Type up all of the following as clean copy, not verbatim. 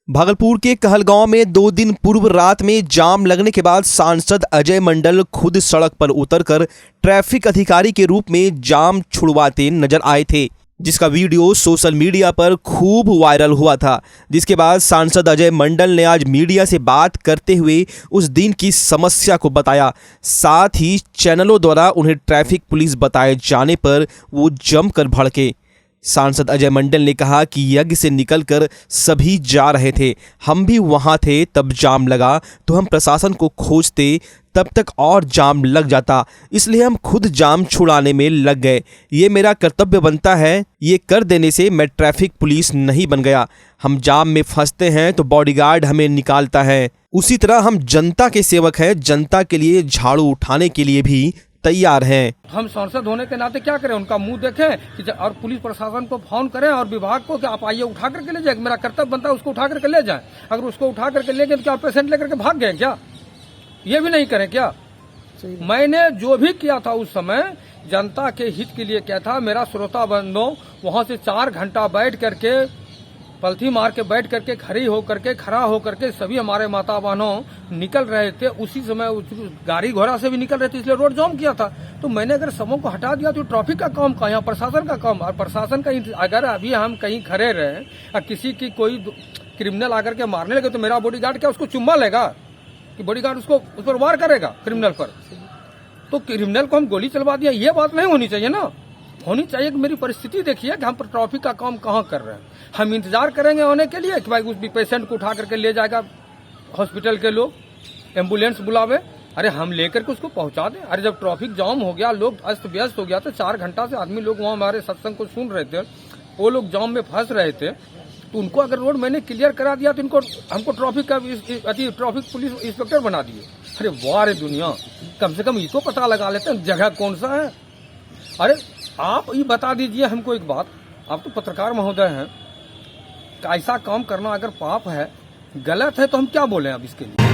भागलपुर के कहलगांव में 2 दिन पूर्व रात में जाम लगने के बाद सांसद अजय मंडल खुद सड़क पर उतरकर ट्रैफिक अधिकारी के रूप में जाम छुड़वाते नजर आए थे, जिसका वीडियो सोशल मीडिया पर खूब वायरल हुआ था। जिसके बाद सांसद अजय मंडल ने आज मीडिया से बात करते हुए उस दिन की समस्या को बताया। साथ ही चैनलों द्वारा उन्हें ट्रैफिक पुलिस बताए जाने पर वो जमकर भड़के। सांसद अजय मंडल ने कहा कि यज्ञ से निकलकर सभी जा रहे थे, हम भी वहां थे, तब जाम लगा तो हम प्रशासन को खोजते, तब तक और जाम लग जाता, इसलिए हम खुद जाम छुड़ाने में लग गए। ये मेरा कर्तव्य बनता है, ये कर देने से मैं ट्रैफिक पुलिस नहीं बन गया। हम जाम में फंसते हैं तो बॉडीगार्ड हमें निकालता है, उसी तरह हम जनता के सेवक हैं, जनता के लिए झाड़ू उठाने के लिए भी तैयार हैं। हम सांसद होने के नाते क्या करें, उनका मुंह देखें कि और पुलिस प्रशासन को फोन करें और विभाग को कि आप आइए उठा करके ले जाए। मेरा कर्तव्य बनता है उसको उठा करके ले जाएं। अगर उसको उठा करके ले गए तो क्या पेशेंट लेकर के भाग गए क्या? ये भी नहीं करें क्या? मैंने जो भी किया था उस समय जनता के हित के लिए किया था। मेरा श्रोता बंधु वहां से 4 घंटा बैठ करके पलथी मार के बैठ करके खड़ा होकर के सभी हमारे माता बहनों निकल रहे थे। उसी समय गाड़ी घोड़ा से भी निकल रहे थे, इसलिए रोड जाम किया था। तो मैंने अगर सबों को हटा दिया तो ट्रैफिक का काम कहाँ, यहाँ प्रशासन का काम। और प्रशासन का अगर अभी हम कहीं खड़े रहे और किसी की कोई क्रिमिनल आकर के मारने लगे तो मेरा बॉडीगार्ड क्या उसको चुम्मा लेगा कि बॉडीगार्ड उसको उस पर वार करेगा क्रिमिनल पर? तो क्रिमिनल को हम गोली चलवा दिया, ये बात नहीं होनी चाहिए ना। होनी चाहिए कि मेरी परिस्थिति देखिए कि हम पर ट्रैफिक का काम कहाँ कर रहे हैं। हम इंतजार करेंगे होने के लिए कि भाई उस पेशेंट को उठा करके ले जाएगा हॉस्पिटल के लोग, एम्बुलेंस बुलावे। अरे हम लेकर के उसको पहुंचा दें। अरे जब ट्रैफिक जाम हो गया, लोग अस्त व्यस्त हो गया, तो 4 घंटा से आदमी लोग वहाँ हमारे सत्संग को सुन रहे थे, वो लोग जाम में फंस रहे थे। तो उनको अगर रोड मैंने क्लियर करा दिया तो इनको हमको ट्रैफिक पुलिस इंस्पेक्टर बना दिए। अरे वाह रे दुनिया, कम से कम इसको पता लगा लेते हैं जगह कौन सा है। अरे आप ये बता दीजिए हमको एक बात, आप तो पत्रकार महोदय हैं, ऐसा काम करना अगर पाप है, गलत है, तो हम क्या बोलें अब इसके लिए।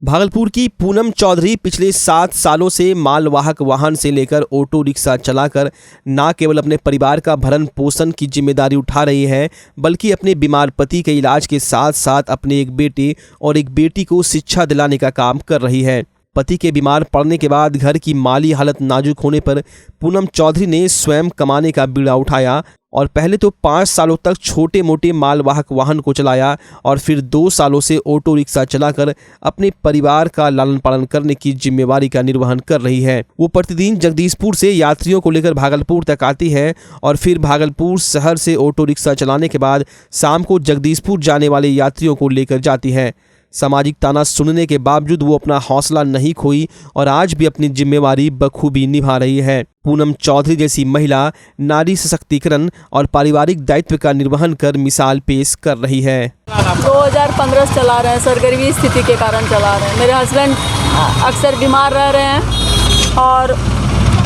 भागलपुर की पूनम चौधरी पिछले 7 सालों से मालवाहक वाहन से लेकर ऑटो रिक्शा चलाकर न केवल अपने परिवार का भरण पोषण की जिम्मेदारी उठा रही है, बल्कि अपने बीमार पति के इलाज के साथ साथ अपने एक बेटे और एक बेटी को शिक्षा दिलाने का काम कर रही है। पति के बीमार पड़ने के बाद घर की माली हालत नाजुक होने पर पूनम चौधरी ने स्वयं कमाने का बीड़ा उठाया और पहले तो 5 सालों तक छोटे मोटे मालवाहक वाहन को चलाया और फिर 2 सालों से ऑटो रिक्शा चलाकर अपने परिवार का लालन पालन करने की जिम्मेवारी का निर्वहन कर रही है। वो प्रतिदिन जगदीशपुर से यात्रियों को लेकर भागलपुर तक आती है और फिर भागलपुर शहर से ऑटो रिक्शा चलाने के बाद शाम को जगदीशपुर जाने वाले यात्रियों को लेकर जाती है। सामाजिक ताना सुनने के बावजूद वो अपना हौसला नहीं खोई और आज भी अपनी जिम्मेवारी बखूबी निभा रही है। पूनम चौधरी जैसी महिला नारी सशक्तिकरण और पारिवारिक दायित्व का निर्वहन कर मिसाल पेश कर रही है। 2015 से चला रहे हैं सर, गरीबी स्थिति के कारण चला रहे हैं। मेरे हस्बैंड अक्सर बीमार रह रहे हैं और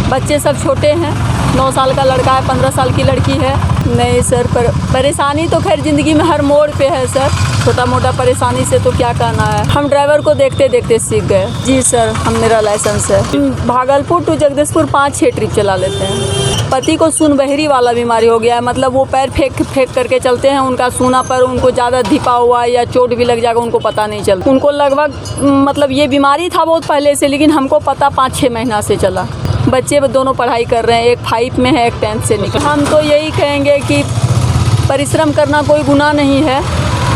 बच्चे सब छोटे हैं, 9 साल का लड़का है, 15 साल की लड़की है। नहीं सर, परेशानी तो खैर ज़िंदगी में हर मोड़ पे है सर, छोटा मोटा परेशानी से तो क्या कहना है। हम ड्राइवर को देखते देखते सीख गए। जी सर, मेरा लाइसेंस है। भागलपुर टू जगदीशपुर 5-6 ट्रिप चला लेते हैं। पति को सुन बहरी वाला बीमारी हो गया है, मतलब वो पैर फेंक करके चलते हैं, उनका सूना पर उनको ज़्यादा धिपा हुआ या चोट भी लग जाएगा उनको पता नहीं चलता। उनको लगभग मतलब ये बीमारी था बहुत पहले से, लेकिन हमको पता 5-6 महीना से चला। बच्चे दोनों पढ़ाई कर रहे हैं, एक 5 में है, एक 10th से निकल। हम तो यही कहेंगे कि परिश्रम करना कोई गुनाह नहीं है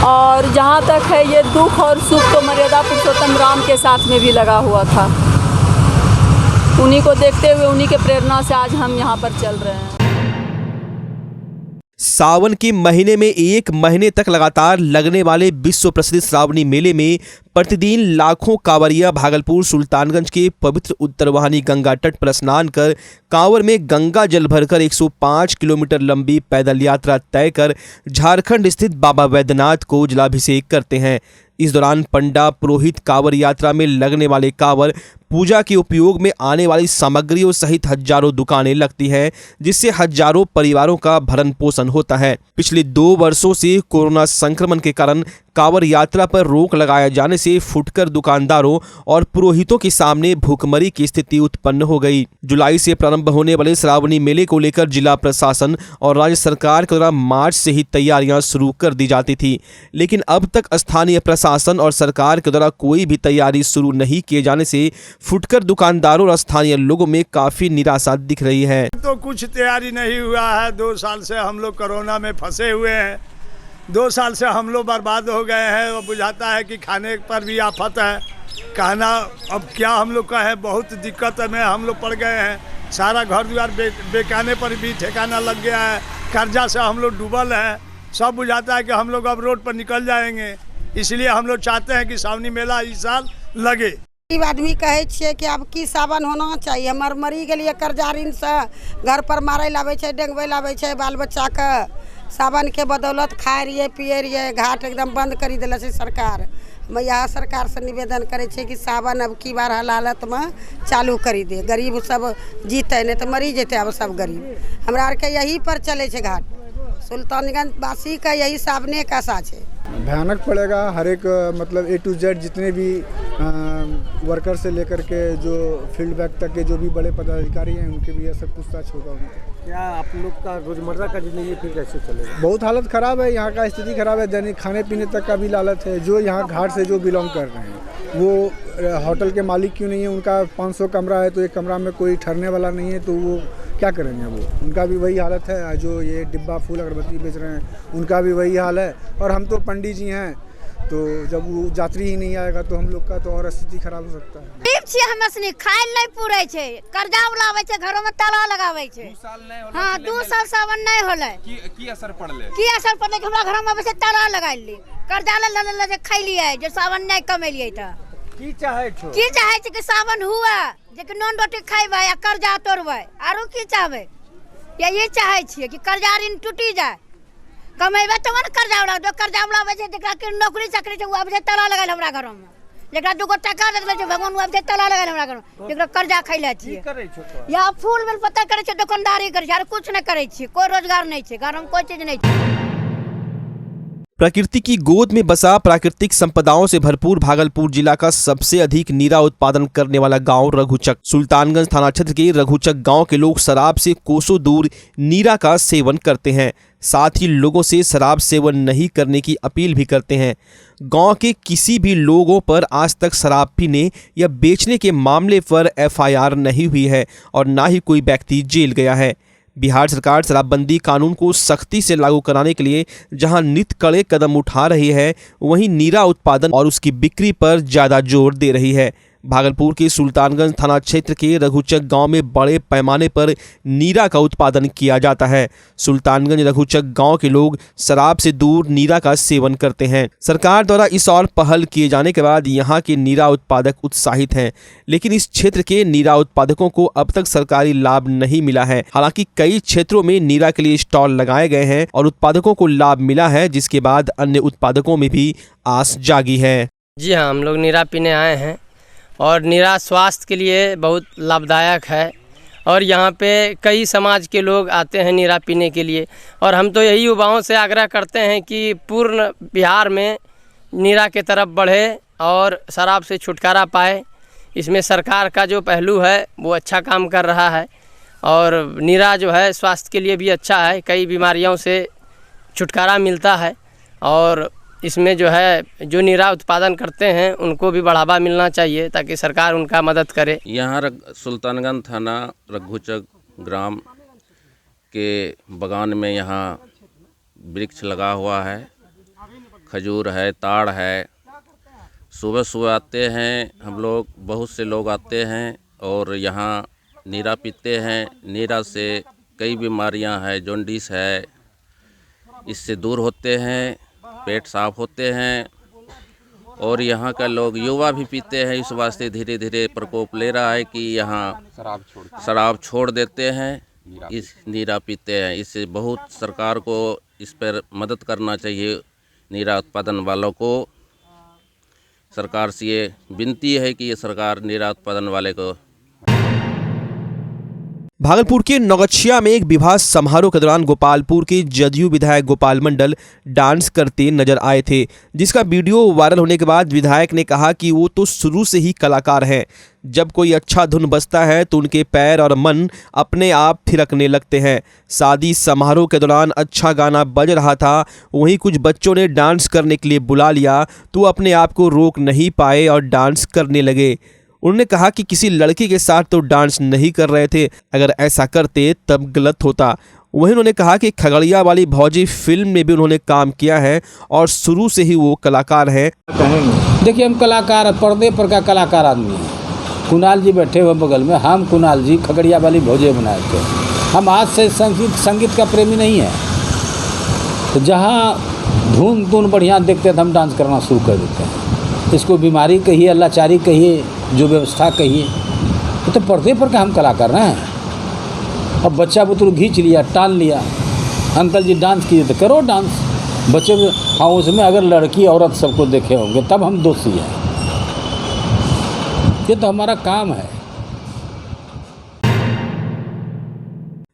और जहाँ तक है ये दुख और सुख तो मर्यादा पुरुषोत्तम राम के साथ में भी लगा हुआ था। उन्हीं को देखते हुए, उन्हीं के प्रेरणा से आज हम यहाँ पर चल रहे हैं। सावन के महीने में 1 महीने तक लगातार लगने वाले विश्व प्रसिद्ध श्रावणी मेले में प्रतिदिन लाखों कांवरिया भागलपुर सुल्तानगंज के पवित्र उत्तरवाहिनी गंगा तट पर स्नान कर कांवर में गंगा जल भरकर 105 किलोमीटर लंबी पैदल यात्रा तय कर झारखंड स्थित बाबा वैद्यनाथ को जलाभिषेक करते हैं। इस दौरान पंडा पुरोहित कांवर यात्रा में लगने वाले कांवर पूजा के उपयोग में आने वाली सामग्रियों सहित हजारों दुकानें लगती हैं, जिससे हजारों परिवारों का भरण पोषण होता है। पिछले 2 वर्षों से कोरोना संक्रमण के कारण कांवड़ यात्रा पर रोक लगाए जाने से फुटकर दुकानदारों और पुरोहितों के सामने भूखमरी की स्थिति उत्पन्न हो गई। जुलाई से प्रारंभ होने वाले श्रावणी मेले को लेकर जिला प्रशासन और राज्य सरकार के द्वारा मार्च से ही तैयारियां शुरू कर दी जाती थी, लेकिन अब तक स्थानीय प्रशासन और सरकार के द्वारा कोई भी तैयारी शुरू नहीं किए जाने से फुटकर दुकानदारों और स्थानीय लोगों में काफी निराशा दिख रही है। तो कुछ तैयारी नहीं हुआ है। 2 साल से हम लोग कोरोना में फंसे हुए हैं। 2 साल से हम लोग बर्बाद हो गए हैं और बुझाता है कि खाने पर भी आफत है। कहना अब क्या हम लोग का है, बहुत दिक्कत में हम लोग पड़ गए हैं। सारा घर द्वार बेकाने पर भी ठिकाना लग गया है। कर्जा से हम लोग डूबल है। सब बुझाता है कि हम लोग अब रोड पर निकल जाएंगे। इसलिए हम लोग चाहते हैं कि सावनी मेला इस साल लगे। गरीब आदमी कहे छे कि अब की सावन होना चाहिए। हमार मरी गेलिए कर्जा ऋण से, घर पर मारे लावे छे, डेंगवे लावे छे बाल बच्चा के। सावन के बदौलत खाए रहिए पिए रहिए, घाट एकदम बंद करी दिला छे सरकार। मैं यहाँ सरकार से निवेदन करे छे कि सावन अब की बार हालत में चालू करी दे। गरीब सब जीते, नहीं तो मरी जेते अब सब गरीब। हमरा आर के यही पर चले छे घाट। सुल्तानगंज वासी का यही सावने का साच है। भयानक पड़ेगा। हर एक मतलब A to Z जितने भी वर्कर से लेकर के जो फील्ड बैक तक के जो भी बड़े पदाधिकारी हैं उनके भी ऐसा पूछताछ होगा उनका। क्या आप लोग का रोजमर्रा का जिंदगी फिर कैसे चलेगा? बहुत हालत ख़राब है, यहाँ का स्थिति ख़राब है। दैनिक खाने पीने तक का भी लालच है। जो यहाँ घाट से जो बिलोंग कर रहे हैं वो होटल के मालिक क्यों नहीं है, उनका 500 कमरा है तो एक कमरा में कोई ठहरने वाला नहीं है, तो वो क्या करेंगे? वो उनका भी वही हालत है। जो ये डिब्बा फूल अगरबत्ती बेच रहे हैं उनका भी वही हाल है। और हम तो पंडित जी हैं, तो जब वो यात्री ही नहीं आएगा तो हम लोग का तो और स्थिति खराब हो सकता है। गरीब छियै हमे सनी, खाए नहीं पूरे छे, कर्जा उलावे छे, घरों में ताला लगावे छे। 2 साल नहीं होले। हां 2 साल सावन नहीं होले। की असर पड़ले? की असर पड़ले कि हमरा घर में बसे ताला लगाई ली, कर्जा ले जे खाई लिए, जो सावन नहीं कमेलिए त की चाहे छो? की चाहे छे कि सावन हुआ जे कि नॉन रोटी खाइबे या कर्जा तोड़बे, आरो की चाहबे? ये चाहे छियै कि कर्जा ऋण टूटी जाए, कमेबे तो न कर्जा उड़ा दो। कर्जा उड़ावे छे जेकरा के नौकरी चाकरी छे, वो अब जे ताला लगाइल हमरा घर में। जेकरा 2 टका देले छे भगवान, वो अब जे ताला लगाइल हमरा घर में। जेकरा कर्जा खैले छियै, करे छो तो? या फूल बेल पत्ता करे छे, दुकानदारी करे छे, आर कुछ नहीं करे छे। कोई रोजगार नहीं छे, घर में कोई चीज नहीं छे। प्रकृति की गोद में बसा प्राकृतिक संपदाओं से भरपूर भागलपुर जिला का सबसे अधिक नीरा उत्पादन करने वाला गांव रघुचक। सुल्तानगंज थाना क्षेत्र के रघुचक गांव के लोग शराब से कोसों दूर नीरा का सेवन करते हैं। साथ ही लोगों से शराब सेवन नहीं करने की अपील भी करते हैं। गांव के किसी भी लोगों पर आज तक शराब पीने या बेचने के मामले पर FIR नहीं हुई है और ना ही कोई व्यक्ति जेल गया है। बिहार सरकार शराबबंदी कानून को सख्ती से लागू कराने के लिए जहां नित कड़े कदम उठा रही है, वहीं नीरा उत्पादन और उसकी बिक्री पर ज़्यादा जोर दे रही है। भागलपुर के सुल्तानगंज थाना क्षेत्र के रघुचक गांव में बड़े पैमाने पर नीरा का उत्पादन किया जाता है। सुल्तानगंज रघुचक गांव के लोग शराब से दूर नीरा का सेवन करते हैं। सरकार द्वारा इस और पहल किए जाने के बाद यहां के नीरा उत्पादक उत्साहित हैं, लेकिन इस क्षेत्र के नीरा उत्पादकों को अब तक सरकारी लाभ नहीं मिला है। हालांकि कई क्षेत्रों में नीरा के लिए स्टॉल लगाए गए हैं और उत्पादकों को लाभ मिला है, जिसके बाद अन्य उत्पादकों में भी आस जागी है। जी हाँ, हम लोग नीरा पीने आए हैं और नीरा स्वास्थ्य के लिए बहुत लाभदायक है और यहाँ पे कई समाज के लोग आते हैं नीरा पीने के लिए। और हम तो यही युवाओं से आग्रह करते हैं कि पूर्ण बिहार में नीरा के तरफ बढ़े और शराब से छुटकारा पाए। इसमें सरकार का जो पहलू है वो अच्छा काम कर रहा है और नीरा जो है स्वास्थ्य के लिए भी अच्छा है। कई बीमारियों से छुटकारा मिलता है और इसमें जो है जो नीरा उत्पादन करते हैं उनको भी बढ़ावा मिलना चाहिए ताकि सरकार उनका मदद करे। यहाँ सुल्तानगंज थाना रघुचक ग्राम के बगान में यहाँ वृक्ष लगा हुआ है, खजूर है, ताड़ है। सुबह सुबह आते हैं हम लोग, बहुत से लोग आते हैं और यहाँ नीरा पीते हैं। नीरा से कई बीमारियां हैं, जॉन्डिस है, इससे दूर होते हैं, पेट साफ होते हैं। और यहाँ का लोग युवा भी पीते हैं, इस वास्ते धीरे धीरे प्रकोप ले रहा है कि यहाँ शराब छोड़ देते हैं, इस नीरा पीते हैं। इससे बहुत सरकार को इस पर मदद करना चाहिए, नीरा उत्पादन वालों को। सरकार से ये विनती है कि ये सरकार नीरा उत्पादन वाले को। भागलपुर के नौगछिया में एक विवाह समारोह के दौरान गोपालपुर के जदयू विधायक गोपाल मंडल डांस करते नजर आए थे, जिसका वीडियो वायरल होने के बाद विधायक ने कहा कि वो तो शुरू से ही कलाकार हैं। जब कोई अच्छा धुन बजता है तो उनके पैर और मन अपने आप थिरकने लगते हैं। शादी समारोह के दौरान अच्छा गाना बज रहा था, वहीं कुछ बच्चों ने डांस करने के लिए बुला लिया तो अपने आप को रोक नहीं पाए और डांस करने लगे। उन्होंने कहा कि किसी लड़की के साथ तो डांस नहीं कर रहे थे, अगर ऐसा करते तब गलत होता। वहीं उन्होंने कहा कि खगड़िया वाली भौजी फिल्म में भी उन्होंने काम किया है और शुरू से ही वो कलाकार हैं। देखिए, हम कलाकार, पर्दे पर का कलाकार आदमी हैं। कुणाल जी बैठे हुए बगल में, हम कुणाल जी खगड़िया वाली भौजी बनाए थे। हम आज से संगीत का प्रेमी नहीं है, तो जहाँ धुन बढ़िया देखते हैं तो हम डांस करना शुरू कर देते हैं। इसको बीमारी कहिए, लाचारी कहिए, जो व्यवस्था कहिए, तो पर्दे पर का हम कलाकार हैं। अब बच्चा बुतरू खींच लिया, टाल लिया, अंकल जी डांस कीजिए तो करो डांस। बच्चे, हाँ, उसमें अगर लड़की औरत सबको देखे होंगे तब हम दोषी हैं। ये तो हमारा काम है।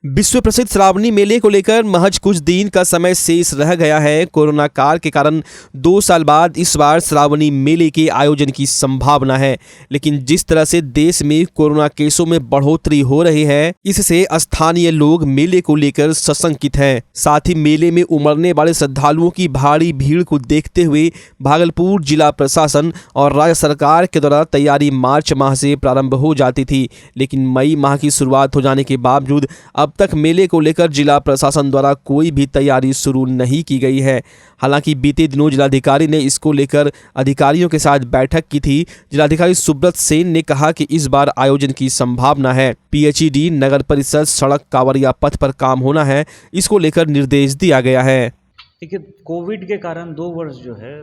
विश्व प्रसिद्ध श्रावणी मेले को लेकर महज कुछ दिन का समय शेष रह गया है। कोरोना काल के कारण 2 साल बाद इस बार श्रावणी मेले के आयोजन की संभावना है, लेकिन जिस तरह से देश में कोरोना केसों में बढ़ोतरी हो रही है, इससे स्थानीय लोग मेले को लेकर सशंकित हैं। साथ ही मेले में उमड़ने वाले श्रद्धालुओं की भारी भीड़ को देखते हुए भागलपुर जिला प्रशासन और राज्य सरकार के द्वारा तैयारी मार्च माह से प्रारंभ हो जाती थी, लेकिन मई माह की शुरुआत हो जाने के बावजूद अब तक मेले को लेकर जिला प्रशासन द्वारा कोई भी तैयारी शुरू नहीं की गई है। हालांकि बीते दिनों जिलाधिकारी ने इसको लेकर अधिकारियों के साथ बैठक की थी। जिलाधिकारी सुब्रत सेन ने कहा कि इस बार आयोजन की संभावना है। पीएचईडी, नगर परिषद, सड़क, कांवरिया पथ पर काम होना है, इसको लेकर निर्देश दिया गया है। देखिए, कोविड के कारण 2 वर्ष जो है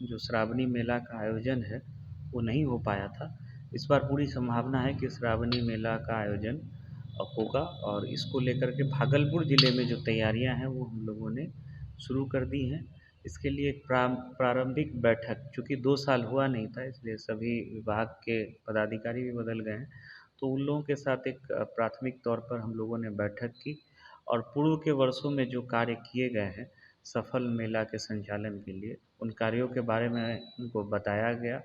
जो श्रावणी मेला का आयोजन है वो नहीं हो पाया था। इस बार पूरी संभावना है कि श्रावणी मेला का आयोजन होगा और इसको लेकर के भागलपुर ज़िले में जो तैयारियां हैं वो हम लोगों ने शुरू कर दी हैं। इसके लिए एक प्रारंभिक बैठक, चूँकि 2 साल हुआ नहीं था इसलिए सभी विभाग के पदाधिकारी भी बदल गए हैं, तो उन लोगों के साथ एक प्राथमिक तौर पर हम लोगों ने बैठक की और पूर्व के वर्षों में जो कार्य किए गए हैं सफल मेला के संचालन के लिए, उन कार्यों के बारे में उनको बताया गया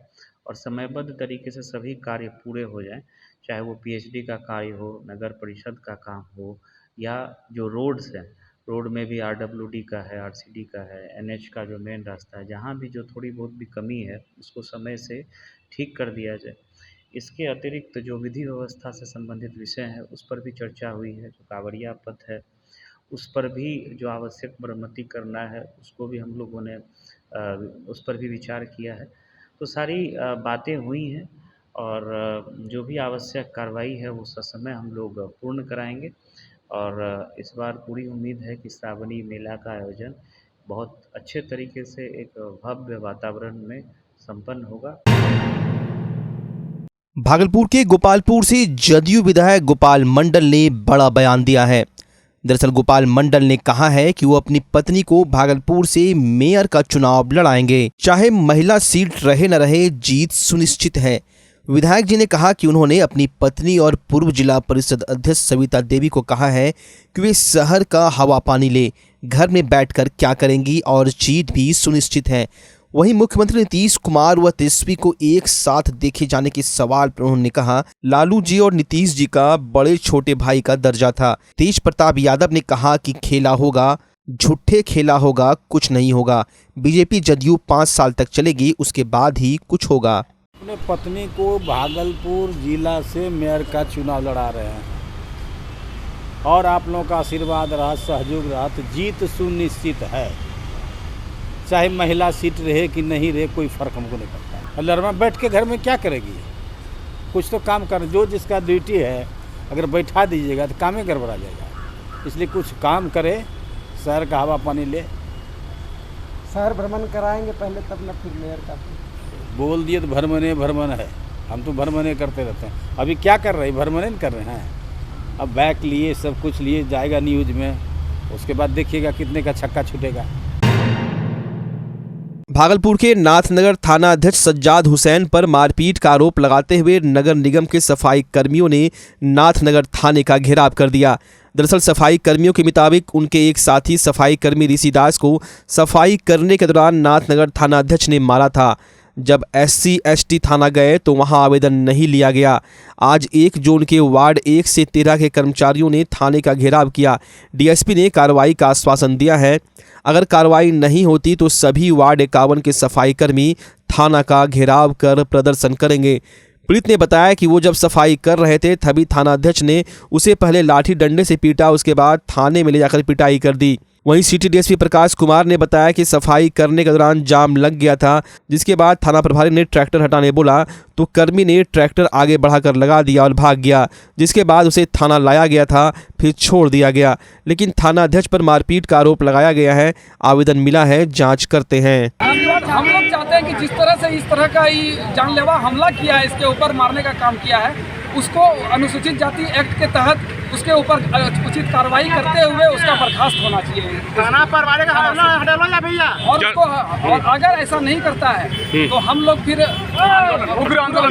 और समयबद्ध तरीके से सभी कार्य पूरे हो जाएं, चाहे वो पीएचडी का कार्य हो, नगर परिषद का काम हो, या जो रोड्स हैं, रोड में भी आरडब्ल्यूडी का है, आरसीडी का है, एनएच का जो मेन रास्ता है, जहाँ भी जो थोड़ी बहुत भी कमी है उसको समय से ठीक कर दिया जाए। इसके अतिरिक्त जो विधि व्यवस्था से संबंधित विषय है उस पर भी चर्चा हुई है। जो कांवरिया पथ है उस पर भी जो आवश्यक मरम्मती करना है उसको भी हम लोगों ने उस पर भी विचार किया है। तो सारी बातें हुई हैं और जो भी आवश्यक कार्रवाई है वो ससमय हम लोग पूर्ण कराएंगे और इस बार पूरी उम्मीद है कि श्रावणी मेला का आयोजन बहुत अच्छे तरीके से एक भव्य वातावरण में संपन्न होगा। भागलपुर के गोपालपुर से जदयू विधायक गोपाल मंडल ने बड़ा बयान दिया है। दरअसल गोपाल मंडल ने कहा है कि वो अपनी पत्नी को भागलपुर से मेयर का चुनाव लड़ाएंगे, चाहे महिला सीट रहे न रहे, जीत सुनिश्चित है। विधायक जी ने कहा कि उन्होंने अपनी पत्नी और पूर्व जिला परिषद अध्यक्ष सविता देवी को कहा है कि वे शहर का हवा पानी ले, घर में बैठकर क्या करेंगी और जीत भी सुनिश्चित है। वहीं मुख्यमंत्री नीतीश कुमार व तेजस्वी को एक साथ देखे जाने के सवाल पर उन्होंने कहा, लालू जी और नीतीश जी का बड़े छोटे भाई का दर्जा था। तेज प्रताप यादव ने कहा कि खेला होगा, झूठे खेला होगा, कुछ नहीं होगा। बीजेपी जदयू 5 साल तक चलेगी, उसके बाद ही कुछ होगा। अपने पत्नी को भागलपुर जिला से मेयर का चुनाव लड़ा रहे हैं और आप लोगों का आशीर्वाद रहा, सहयोग रहा तो जीत सुनिश्चित है। चाहे महिला सीट रहे कि नहीं रहे कोई फ़र्क हमको नहीं पड़ता। लड़वा बैठ के घर में क्या करेगी, कुछ तो काम कर, जो जिसका ड्यूटी है अगर बैठा दीजिएगा तो काम ही गड़बड़ा जाएगा। इसलिए कुछ काम करे, शहर का हवा पानी ले। शहर भ्रमण कराएंगे पहले तब न फिर मेयर का बोल दिए तो भ्रमण है, हम तो भ्रमण करते रहते हैं। अभी क्या कर रहे हैं, भ्रमण कर रहे हैं। अब बैग लिए, सब कुछ लिए, जाएगा न्यूज़ में, उसके बाद देखिएगा कितने का छक्का छूटेगा। भागलपुर के नाथनगर थाना अध्यक्ष सज्जाद हुसैन पर मारपीट का आरोप लगाते हुए नगर निगम के सफाई कर्मियों ने नाथनगर थाने का घेराव कर दिया। दरअसल सफाई कर्मियों के मुताबिक उनके एक साथी सफाई कर्मी ऋषिदास को सफाई करने के दौरान नाथनगर थाना अध्यक्ष ने मारा था। जब SC/ST थाना गए तो वहां आवेदन नहीं लिया गया। आज 1 जोन के वार्ड 1 से 13 के कर्मचारियों ने थाने का घेराव किया। DSP ने कार्रवाई का आश्वासन दिया है। अगर कार्रवाई नहीं होती तो सभी वार्ड 51 के सफाई कर्मी थाना का घेराव कर प्रदर्शन करेंगे। पीड़ित ने बताया कि वो जब सफाई कर रहे थे तभी थाना अध्यक्ष ने उसे पहले लाठी डंडे से पीटा, उसके बाद थाने में ले जाकर पिटाई कर दी। वहीं सिटी DSP प्रकाश कुमार ने बताया कि सफाई करने के दौरान जाम लग गया था, जिसके बाद थाना प्रभारी ने ट्रैक्टर हटाने बोला तो कर्मी ने ट्रैक्टर आगे बढ़ाकर लगा दिया और भाग गया, जिसके बाद उसे थाना लाया गया था, फिर छोड़ दिया गया। लेकिन थाना अध्यक्ष पर मारपीट का आरोप लगाया गया है। आवेदन मिला है, जांच करते हैं। हम लोग चाहते हैं कि जिस तरह से इस तरह का जानलेवा हमला किया है, इसके ऊपर मारने का काम किया है, उसको अनुसूचित जाति एक्ट के तहत उसके ऊपर उचित कार्रवाई करते हुए उसका बर्खास्त होना चाहिए थाना पर भैया। और उसको और अगर ऐसा नहीं करता है तो हम लोग फिर उग्र आंदोलन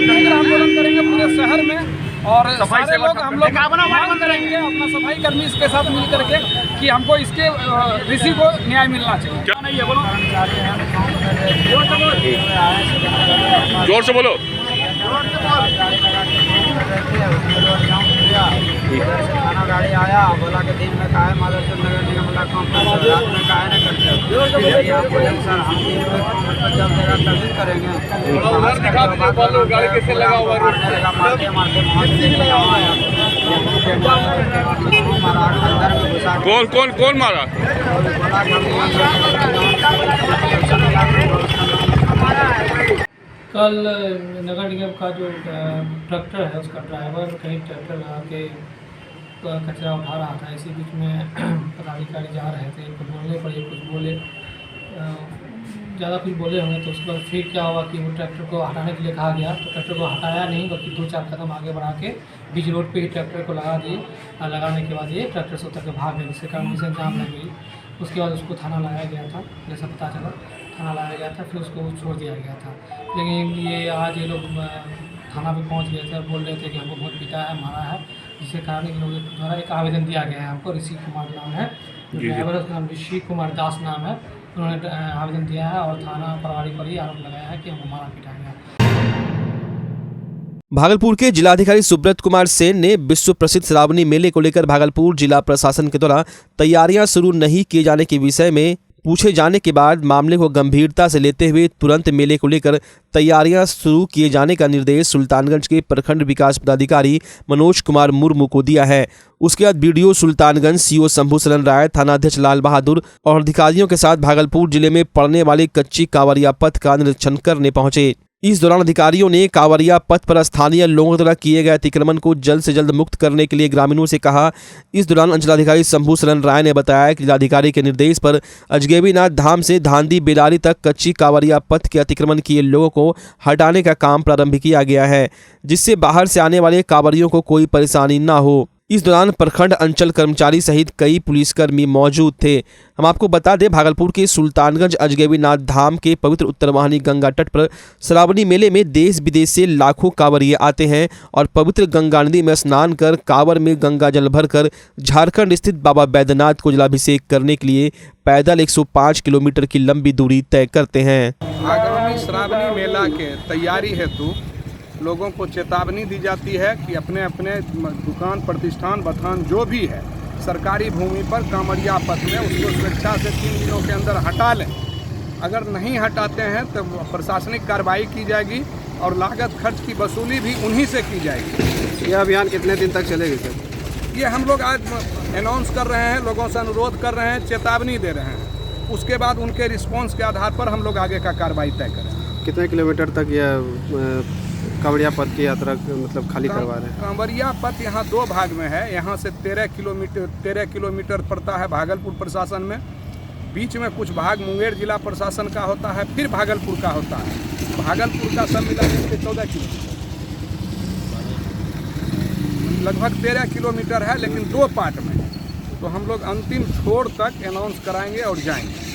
करेंगे पूरे शहर में। और सारे लोग हम लोग मांग करेंगे अपना सफाई कर्मी इसके साथ मिल करके कि हमको इसके ऋषि को न्याय मिलना चाहिए। जोर से बोलो। थाना गाड़ी आया, बोला कि दिन में काहे माधवचंद नगर निगम वाला काम करते, रात में काहे न करते हो। आप बोले सर हम दिन में काम जब देगा तभी करेंगे। गाड़ी कैसे लगा हुआ मारते कौन मारा? कल नगर निगम का जो ट्रैक्टर है उसका ड्राइवर कहीं ट्रैक्टर लगा के कचरा उठा रहा था। इसी बीच में पदाधिकारी जा रहे थे, कुछ बोलने पर ये कुछ बोले, ज़्यादा कुछ बोले होंगे। तो उसके बाद फिर क्या हुआ कि वो ट्रैक्टर को हटाने के लिए कहा गया, तो ट्रैक्टर को हटाया नहीं बल्कि 2-4 कदम आगे बढ़ा के बीच रोड पे ही ट्रैक्टर को लगा दिए। लगाने के बाद ये ट्रैक्टर से उतर के भाग गए, जिसके कारण उसे जाम लग गई। उसके बाद उसको थाना लाया गया था, जैसा पता चला थाना लाया गया था, फिर उसको छोड़ दिया गया था। लेकिन ये आज ये लोग थाना पे पहुंच गए थे और बोल रहे थे कि हमको बहुत पीटा है, मारा है, जिसके कारण इन लोगों द्वारा एक आवेदन दिया गया है। हमको ऋषि कुमार नाम है, ड्राइवर का नाम ऋषि कुमार दास नाम है। उन्होंने आवेदन दिया है और थाना प्रभारी पर ही आरोप लगाया है कि हमको मारा पीटा गया। भागलपुर के जिलाधिकारी सुब्रत कुमार सेन ने विश्व प्रसिद्ध श्रावणी मेले को लेकर भागलपुर जिला प्रशासन के द्वारा तैयारियां शुरू नहीं किए जाने के विषय में पूछे जाने के बाद मामले को गंभीरता से लेते हुए तुरंत मेले को लेकर तैयारियां शुरू किए जाने का निर्देश सुल्तानगंज के प्रखंड विकास पदाधिकारी मनोज कुमार मुर्मू को दिया है। उसके बाद BDO सुल्तानगंज CO शंभू शरण राय, थानाध्यक्ष लाल बहादुर और अधिकारियों के साथ भागलपुर जिले में पड़ने वाले कच्ची कांवरिया पथ का निरीक्षण करने पहुंचे। इस दौरान अधिकारियों ने कांवरिया पथ पर स्थानीय लोगों द्वारा किए गए अतिक्रमण को जल्द से जल्द मुक्त करने के लिए ग्रामीणों से कहा। इस दौरान अंचलाधिकारी शंभू शरण राय ने बताया कि जिलाधिकारी के निर्देश पर अजगैबीनाथ धाम से धांधी बेलारी तक कच्ची कांवरिया पथ के अतिक्रमण किए लोगों को हटाने का काम प्रारंभ किया गया है, जिससे बाहर से आने वाले कांवरियों को कोई परेशानी न हो। इस दौरान प्रखंड अंचल कर्मचारी सहित कई पुलिसकर्मी मौजूद थे। हम आपको बता दें, भागलपुर के सुल्तानगंज अजगैबीनाथ धाम के पवित्र उत्तरवाहिनी गंगा तट पर श्रावणी मेले में देश विदेश से लाखों कांवरिये आते हैं और पवित्र गंगा नदी में स्नान कर कांवर में गंगा जल भरकर झारखंड स्थित बाबा बैद्यनाथ को जलाभिषेक करने के लिए पैदल 105 किलोमीटर की लंबी दूरी तय करते हैं। आगामी श्रावणी मेला के तैयारी हेतु लोगों को चेतावनी दी जाती है कि अपने अपने दुकान, प्रतिष्ठान, बथान जो भी है सरकारी भूमि पर कांवरिया पथ में उसको स्वेच्छा से 3 दिनों के अंदर हटा लें। अगर नहीं हटाते हैं तो प्रशासनिक कार्रवाई की जाएगी और लागत खर्च की वसूली भी उन्हीं से की जाएगी। यह अभियान कितने दिन तक चलेगी सर? ये हम लोग आज अनाउंस कर रहे हैं, लोगों से अनुरोध कर रहे हैं, चेतावनी दे रहे हैं। उसके बाद उनके रिस्पॉन्स के आधार पर हम लोग आगे का कार्रवाई तय करें। कितने किलोमीटर तक यह कांवरिया पथ की यात्रा मतलब खाली करवा रहे हैं? कांवरिया पथ यहाँ 2 भाग में है। यहाँ से 13 किलोमीटर पड़ता है भागलपुर प्रशासन में। बीच में कुछ भाग मुंगेर जिला प्रशासन का होता है, फिर भागलपुर का होता है। भागलपुर का सब मिला के 14 किलोमीटर, लगभग 13 किलोमीटर है, लेकिन 2 पार्ट में। तो हम लोग अंतिम छोर तक अनाउंस कराएंगे और जाएंगे।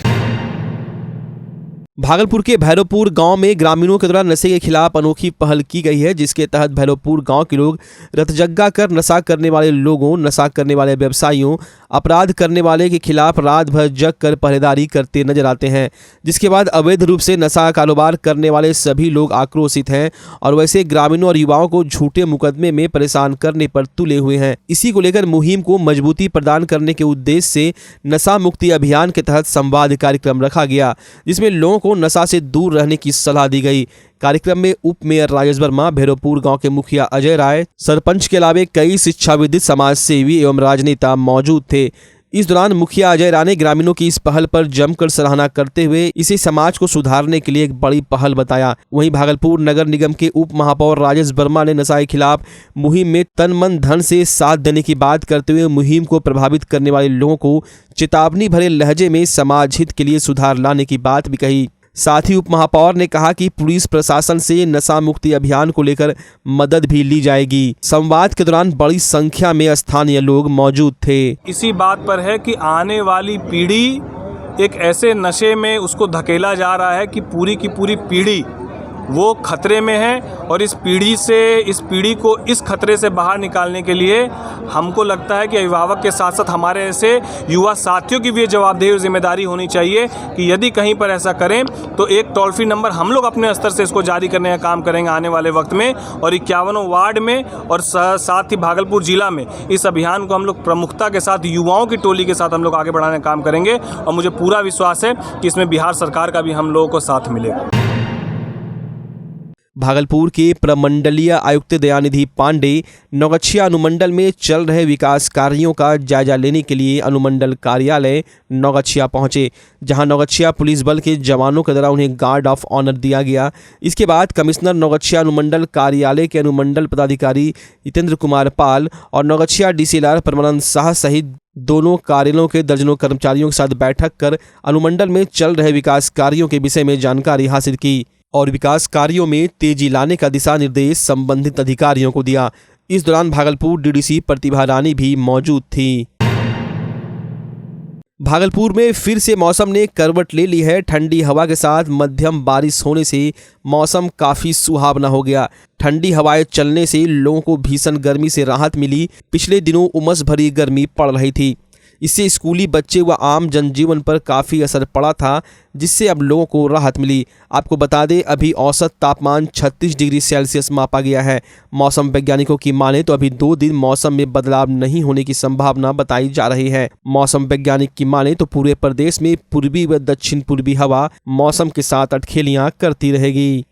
भागलपुर के भैरवपुर गांव में ग्रामीणों के द्वारा नशे के खिलाफ अनोखी पहल की गई है, जिसके तहत भैरवपुर गांव के लोग रतजग्गा कर नशा करने वाले लोगों, नशा करने वाले व्यवसायियों, अपराध करने वाले के खिलाफ रात भर जग कर पहरेदारी करते नजर आते हैं, जिसके बाद अवैध रूप से नशा कारोबार करने वाले सभी लोग आक्रोशित हैं और वैसे ग्रामीणों और युवाओं को झूठे मुकदमे में परेशान करने पर तुले हुए हैं। इसी को लेकर मुहिम को मजबूती प्रदान करने के उद्देश्य से नशा मुक्ति अभियान के तहत संवाद कार्यक्रम रखा गया, जिसमें लोगों को नशा से दूर रहने की सलाह दी गई। कार्यक्रम में उप मेयर राजेश वर्मा, भैरवपुर गांव के मुखिया अजय राय, सरपंच के अलावा कई शिक्षाविद, समाज सेवी एवं राजनेता मौजूद थे। इस दौरान मुखिया अजय राय ने ग्रामीणों की इस पहल पर जमकर सराहना करते हुए इसे समाज को सुधारने के लिए एक बड़ी पहल बताया। वहीं भागलपुर नगर निगम के उप महापौर राजेश वर्मा ने नशा के खिलाफ मुहिम में तन मन धन से साथ देने की बात करते हुए मुहिम को प्रभावित करने वाले लोगों को चेतावनी भरे लहजे में समाज हित के लिए सुधार लाने की बात भी कही। साथ ही उप महापौर ने कहा कि पुलिस प्रशासन से नशा मुक्ति अभियान को लेकर मदद भी ली जाएगी। संवाद के दौरान बड़ी संख्या में स्थानीय लोग मौजूद थे। इसी बात पर है कि आने वाली पीढ़ी एक ऐसे नशे में उसको धकेला जा रहा है कि पूरी की पूरी पीढ़ी वो खतरे में है और इस पीढ़ी को इस खतरे से बाहर निकालने के लिए हमको लगता है कि अभिभावक के साथ साथ हमारे ऐसे युवा साथियों की भी जवाबदेही और जिम्मेदारी होनी चाहिए कि यदि कहीं पर ऐसा करें तो एक टोल फ्री नंबर हम लोग अपने स्तर से इसको जारी करने का काम करेंगे आने वाले वक्त में, और 51 वार्ड में और साथ ही भागलपुर जिला में इस अभियान को हम लोग प्रमुखता के साथ युवाओं की टोली के साथ हम लोग आगे बढ़ाने का काम करेंगे और मुझे पूरा विश्वास है कि इसमें बिहार सरकार का भी हम लोगों को साथ मिलेगा। भागलपुर के प्रमंडलीय आयुक्त दयानिधि पांडे नौगछिया अनुमंडल में चल रहे विकास कार्यों का जायजा लेने के लिए अनुमंडल कार्यालय नौगछिया पहुंचे, जहां नौगछिया पुलिस बल के जवानों के द्वारा उन्हें गार्ड ऑफ ऑनर दिया गया। इसके बाद कमिश्नर नौगछिया अनुमंडल कार्यालय के अनुमंडल पदाधिकारी जितेंद्र कुमार पाल और नौगछिया डीसीएलआर परमानंद शाह सहित दोनों कार्यालयों के दर्जनों कर्मचारियों के साथ बैठक कर अनुमंडल में चल रहे विकास कार्यों के विषय में जानकारी हासिल की और विकास कार्यों में तेजी लाने का दिशा निर्देश संबंधित अधिकारियों को दिया। इस दौरान भागलपुर डीडीसी प्रतिभा रानी भी मौजूद थी। भागलपुर में फिर से मौसम ने करवट ले ली है। ठंडी हवा के साथ मध्यम बारिश होने से मौसम काफ़ी सुहावना हो गया। ठंडी हवाएं चलने से लोगों को भीषण गर्मी से राहत मिली। पिछले दिनों उमस भरी गर्मी पड़ रही थी, इससे स्कूली बच्चे व आम जनजीवन पर काफ़ी असर पड़ा था, जिससे अब लोगों को राहत मिली। आपको बता दें, अभी औसत तापमान 36 डिग्री सेल्सियस मापा गया है। मौसम वैज्ञानिकों की माने तो अभी 2 दिन मौसम में बदलाव नहीं होने की संभावना बताई जा रही है। मौसम वैज्ञानिक की माने तो पूरे प्रदेश में पूर्वी व दक्षिण पूर्वी हवा मौसम के साथ अटखेलियां करती रहेगी।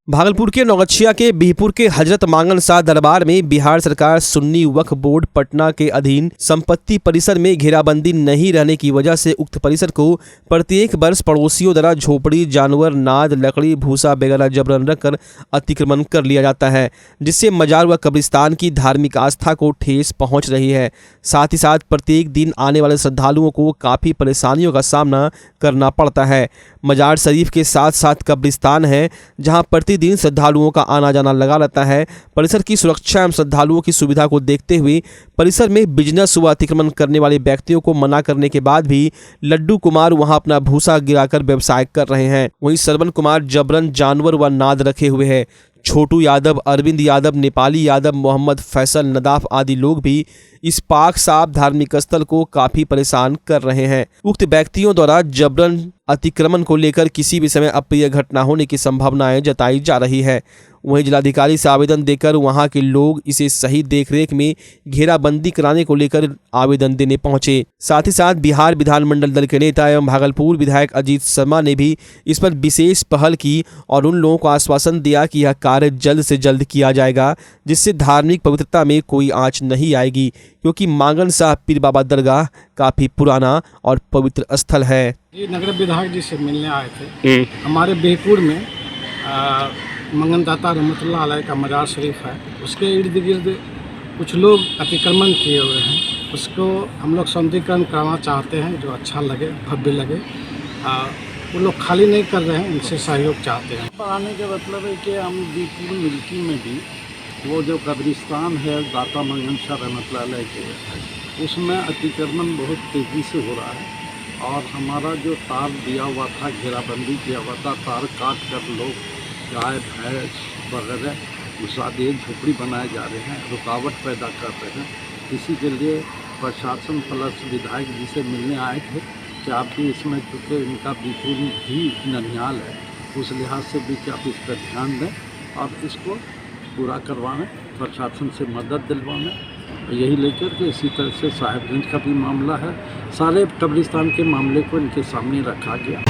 भागलपुर के नौगछिया के बिहपुर के हजरत मांगन शाह दरबार में बिहार सरकार सुन्नी वक्फ बोर्ड पटना के अधीन संपत्ति परिसर में घेराबंदी नहीं रहने की वजह से उक्त परिसर को प्रत्येक वर्ष पड़ोसियों द्वारा झोपड़ी, जानवर, नाद, लकड़ी, भूसा वगैरह जबरन रखकर अतिक्रमण कर लिया जाता है, जिससे मजार व कब्रिस्तान की धार्मिक आस्था को ठेस पहुंच रही है। साथ ही साथ प्रत्येक दिन आने वाले श्रद्धालुओं को काफ़ी परेशानियों का सामना करना पड़ता है। मजार शरीफ के साथ साथ कब्रिस्तान है, जहां प्रतिदिन श्रद्धालुओं का आना जाना लगा रहता है। परिसर की सुरक्षा एवं श्रद्धालुओं की सुविधा को देखते हुए परिसर में बिजनेस व अतिक्रमण करने वाले व्यक्तियों को मना करने के बाद भी लड्डू कुमार वहां अपना भूसा गिराकर व्यवसाय कर रहे हैं। वहीं श्रवण कुमार जबरन जानवर व नाद रखे हुए हैं। छोटू यादव, अरविंद यादव, नेपाली यादव, मोहम्मद फैसल, नदाफ आदि लोग भी इस पाक साफ धार्मिक स्थल को काफी परेशान कर रहे हैं। उक्त व्यक्तियों द्वारा जबरन अतिक्रमण को लेकर किसी भी समय अप्रिय घटना होने की संभावनाएं जताई जा रही है। वहीं जिलाधिकारी से आवेदन देकर वहां के लोग इसे सही देखरेख में घेराबंदी कराने को लेकर आवेदन देने पहुंचे। साथ ही साथ बिहार विधानमंडल दल के नेता एवं भागलपुर विधायक अजीत शर्मा ने भी इस पर विशेष पहल की और उन लोगों को आश्वासन दिया कि यह कार्य जल्द से जल्द किया जाएगा, जिससे धार्मिक पवित्रता में कोई आंच नहीं आएगी, क्योंकि मांगन शाह पीर बाबा दरगाह काफी पुराना और पवित्र स्थल है। जी, नगर विधायक जी से मिलने आए थे। हमारे बिहपुर में मंगन दाता रहमतुल्लाह अलैह का मजार शरीफ है, उसके इर्द गिर्द कुछ लोग अतिक्रमण किए हुए हैं। उसको हम लोग सौंदर्यीकरण कराना चाहते हैं, जो अच्छा लगे, भव्य लगे। वो लोग खाली नहीं कर रहे हैं, इनसे सहयोग चाहते हैं। बढ़ाने का मतलब है कि हम बिहपुर मिल्की में भी वो जो कब्रिस्तान है दाता मंगन शाह रहमतुल्लाह अलैह के, उसमें अतिक्रमण बहुत तेज़ी से हो रहा है और हमारा जो तार दिया हुआ था, घेराबंदी किया हुआ था, तार काट कर लोग गाय भैंस वगैरह घुसा दिए, झोपड़ी बनाए जा रहे हैं, रुकावट पैदा कर रहे हैं। इसी के लिए प्रशासन प्लस विधायक जी से मिलने आए थे कि आप भी इसमें, चूँकि इनका बिल्कुल भी ननिहाल है, उस लिहाज से भी कि आप इस पर ध्यान दें और इसको पूरा करवाएं, प्रशासन से मदद दिलवाएं। यही लेकर के इसी तरह से साहिबगंज का भी मामला है, सारे कब्रिस्तान के मामले को इनके सामने रखा गया।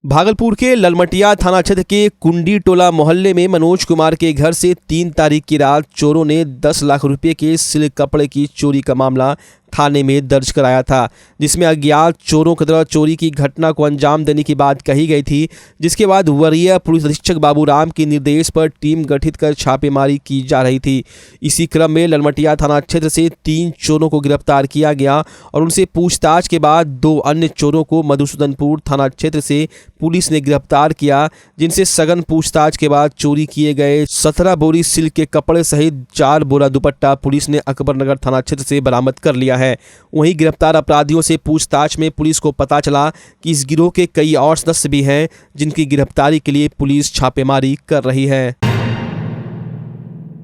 भागलपुर के ललमटिया थाना क्षेत्र के कुंडी टोला मोहल्ले में मनोज कुमार के घर से 3 तारीख की रात चोरों ने 10 लाख रुपए के सिल्क कपड़े की चोरी का मामला थाने में दर्ज कराया था, जिसमें अज्ञात चोरों की तरह चोरी की घटना को अंजाम देने की बात कही गई थी। जिसके बाद वरीय पुलिस अधीक्षक बाबूराम के निर्देश पर टीम गठित कर छापेमारी की जा रही थी। इसी क्रम में ललमटिया थाना क्षेत्र से 3 चोरों को गिरफ्तार किया गया और उनसे पूछताछ के बाद 2 अन्य चोरों को मधुसूदनपुर थाना क्षेत्र से पुलिस ने गिरफ्तार किया, जिनसे सघन पूछताछ के बाद चोरी किए गए 17 बोरी सिल्क के कपड़े सहित 4 बोरा दुपट्टा पुलिस ने अकबरनगर थाना क्षेत्र से बरामद कर लिया है। वहीं गिरफ्तार अपराधियों से पूछताछ में पुलिस को पता चला कि इस गिरोह के कई और सदस्य भी हैं, जिनकी गिरफ्तारी के लिए पुलिस छापेमारी कर रही है।